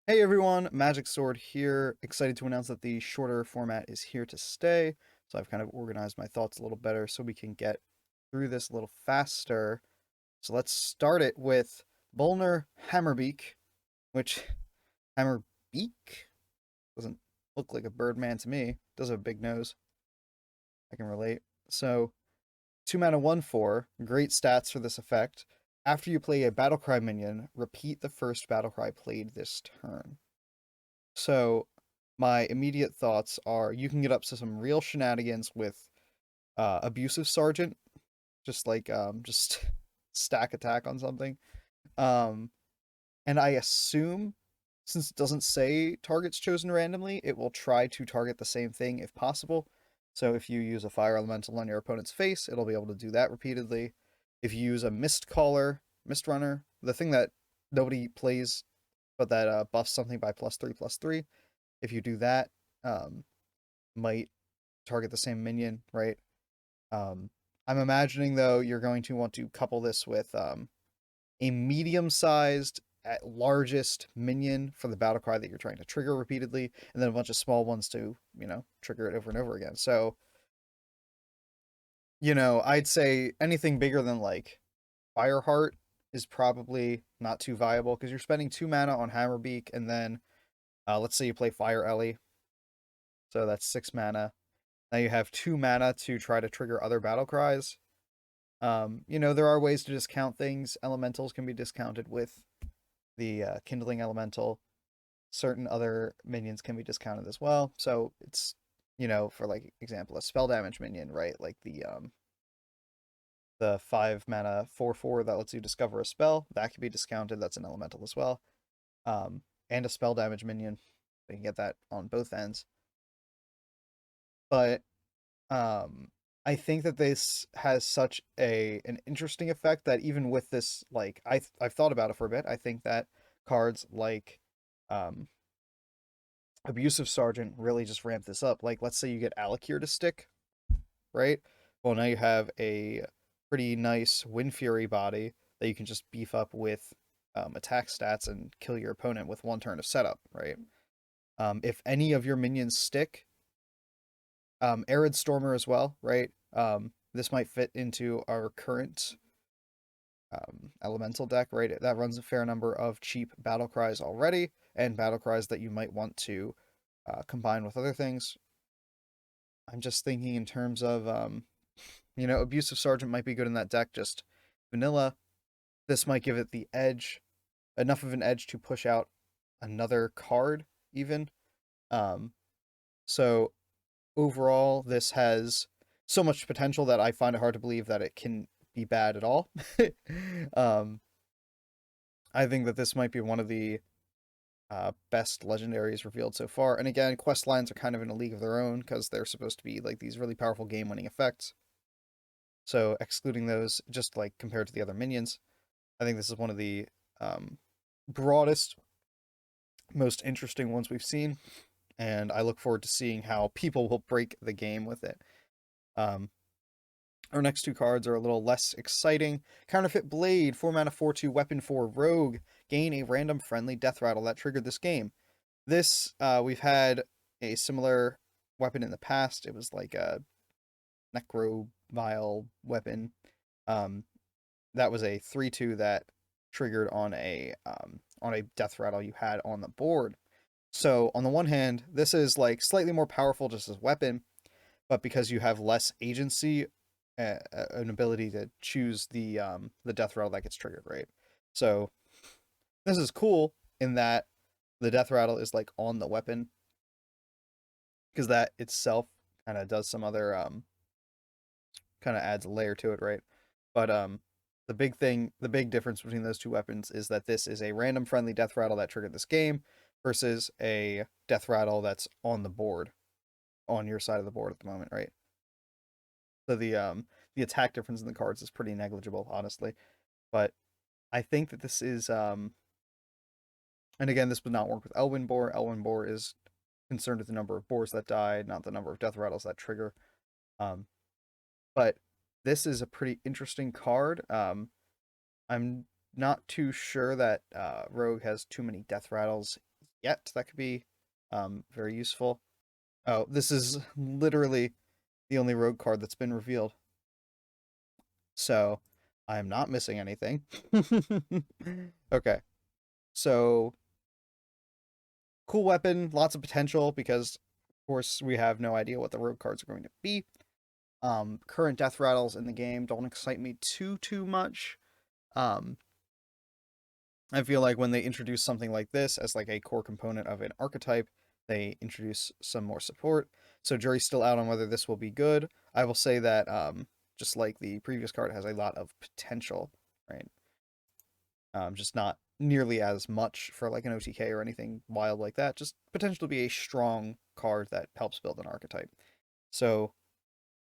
Hey everyone, Magic Sword here. Excited to announce that the shorter format is here to stay. So I've kind of organized my thoughts a little better so we can get through this a little faster. So let's start it with Bolner Hammerbeak, which Hammerbeak doesn't look like a birdman to me. Does have a big nose. I can relate. So 2 mana 1/4, great stats for this effect. After you play a Battlecry minion, repeat the first Battlecry played this turn. So my immediate thoughts are you can get up to some real shenanigans with abusive sergeant, just stack attack on something. Um, and I assume since it doesn't say targets chosen randomly, it will try to target the same thing if possible. So if you use a fire elemental on your opponent's face, it'll be able to do that repeatedly. If you use a mist caller, mist runner, the thing that nobody plays but that buffs something by +3/+3, if you do that, um, might target the same minion, right? Um, I'm imagining though you're going to want to couple this with a medium-sized at largest minion for the battle cry that you're trying to trigger repeatedly, and then a bunch of small ones to trigger it over and over again. So I'd say anything bigger than like Fireheart is probably not too viable because you're spending 2 mana on Hammerbeak, and then let's say you play Fire Ellie, so that's 6 mana. Now you have 2 mana to try to trigger other battle cries. There are ways to discount things. Elementals can be discounted with the Kindling Elemental. Certain other minions can be discounted as well. So it's, for like example, a spell damage minion, right? Like the 5 mana 4/4 that lets you discover a spell that can be discounted. That's an elemental as well. And a spell damage minion. You can get that on both ends. But I think that this has such an interesting effect that even with this, like I've thought about it for a bit. I think that cards like um Abusive Sergeant really just ramp this up. Like let's say you get Alakir to stick, right? Well, now you have a pretty nice Wind Fury body that you can just beef up with attack stats and kill your opponent with 1 turn of setup, right? If any of your minions stick, Arid Stormer as well, right? This might fit into our current elemental deck, right? That runs a fair number of cheap battle cries already, and battle cries that you might want to combine with other things. I'm just thinking in terms of, Abusive Sergeant might be good in that deck, just vanilla. This might give it the edge, enough of an edge to push out another card, even. Um, so overall, this has so much potential that I find it hard to believe that it can be bad at all. um, I think that this might be one of the best legendaries revealed so far. And again, quest lines are kind of in a league of their own because they're supposed to be like these really powerful game-winning effects. So excluding those, just like compared to the other minions, I think this is one of the broadest, most interesting ones we've seen, and I look forward to seeing how people will break the game with it. Um, our next two cards are a little less exciting. Counterfeit Blade, 4 mana 4/2 weapon for Rogue. Gain a random friendly death rattle that triggered this game. This, we've had a similar weapon in the past. It was like a Necrovile weapon. Um, that was a 3/2 that triggered on a death rattle you had on the board. So on the one hand, this is like slightly more powerful just as a weapon, but because you have less agency, an ability to choose the death rattle that gets triggered, right? So this is cool in that the death rattle is like on the weapon because that itself kind of does some other kind of adds a layer to it, right? But the big difference between those two weapons is that this is a random friendly death rattle that triggered this game versus a death rattle that's on the board, on your side of the board at the moment, right? So the attack difference in the cards is pretty negligible, honestly. But I think that this is and again, this would not work with Elwyn Boar. Elwyn Boar is concerned with the number of boars that die, not the number of death rattles that trigger. Um, but this is a pretty interesting card. I'm not too sure that Rogue has too many death rattles get that could be very useful. Oh, this is literally the only rogue card that's been revealed. So I am not missing anything. Okay. So cool weapon, lots of potential because of course we have no idea what the rogue cards are going to be. Current death rattles in the game don't excite me too much. Um, I feel like when they introduce something like this as like a core component of an archetype, they introduce some more support. So jury's still out on whether this will be good. I will say that just like the previous card, it has a lot of potential, right? Just not nearly as much for like an OTK or anything wild like that. Just potential to be a strong card that helps build an archetype. So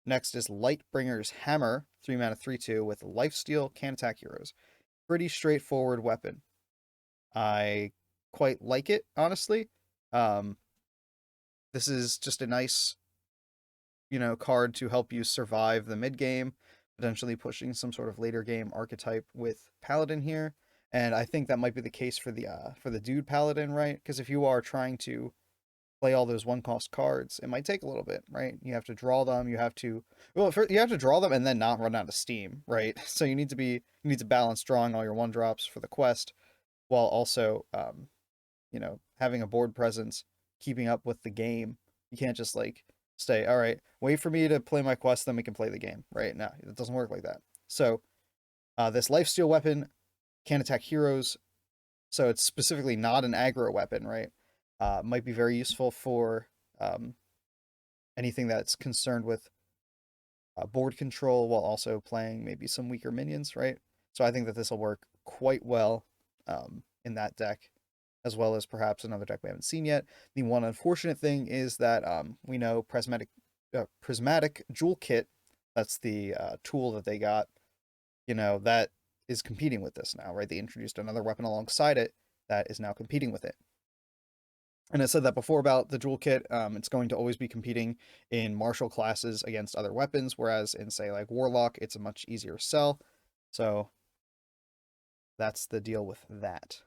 next is Lightbringer's Hammer, 3 mana 3/2 with lifesteal, can attack heroes. Pretty straightforward weapon. I quite like it, honestly. Um, this is just a nice, card to help you survive the mid game, potentially pushing some sort of later game archetype with Paladin here. And I think that might be the case for the dude Paladin, right? Because if you are trying to play all those one cost cards, it might take a little bit, right? You have to draw them. You have to you have to draw them and then not run out of steam, right? So you need to balance drawing all your one drops for the quest while also having a board presence, keeping up with the game. You can't just like stay, all right, wait for me to play my quest, then we can play the game, right? No, it doesn't work like that. So this lifesteal weapon can attack heroes, so it's specifically not an aggro weapon, right? Might be very useful for anything that's concerned with board control while also playing maybe some weaker minions, right? So I think that this will work quite well in that deck, as well as perhaps another deck we haven't seen yet. The one unfortunate thing is that we know Prismatic Jewel Kit, that's the tool that they got, that is competing with this now, right? They introduced another weapon alongside it that is now competing with it. And I said that before about the Jewel Kit, it's going to always be competing in martial classes against other weapons, whereas in, say, like Warlock, it's a much easier sell. So that's the deal with that.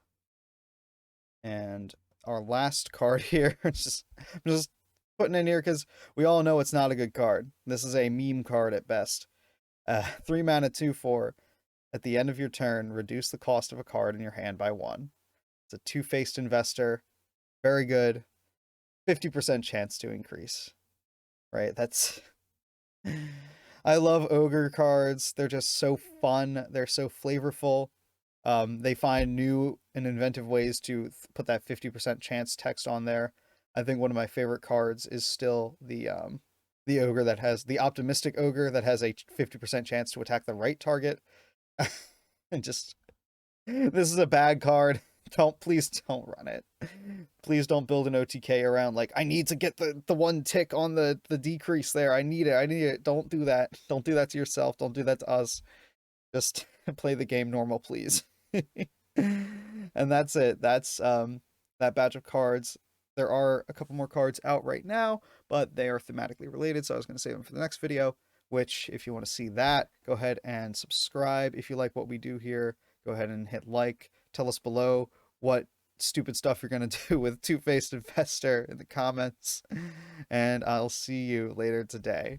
And our last card here, I'm just putting in here because we all know it's not a good card. This is a meme card at best. 3 mana 2/4. At the end of your turn, reduce the cost of a card in your hand by 1. It's a two-faced investor. Very good. 50% chance to increase. Right? That's... I love ogre cards. They're just so fun. They're so flavorful. They find new and inventive ways to put that 50% chance text on there. I think one of my favorite cards is still the ogre that has the optimistic ogre that has a 50% chance to attack the right target. And just, this is a bad card. Please don't run it. Please don't build an OTK around like, I need to get the one tick on the decrease there. I need it. Don't do that. Don't do that to yourself. Don't do that to us. Just play the game normal, please. And that's it. That's that batch of cards. There are a couple more cards out right now, but they are thematically related, so I was going to save them for the next video, which if you want to see that, go ahead and subscribe. If you like what we do here, go ahead and hit like. Tell us below what stupid stuff you're going to do with Two-Faced Investor in the comments, and I'll see you later today.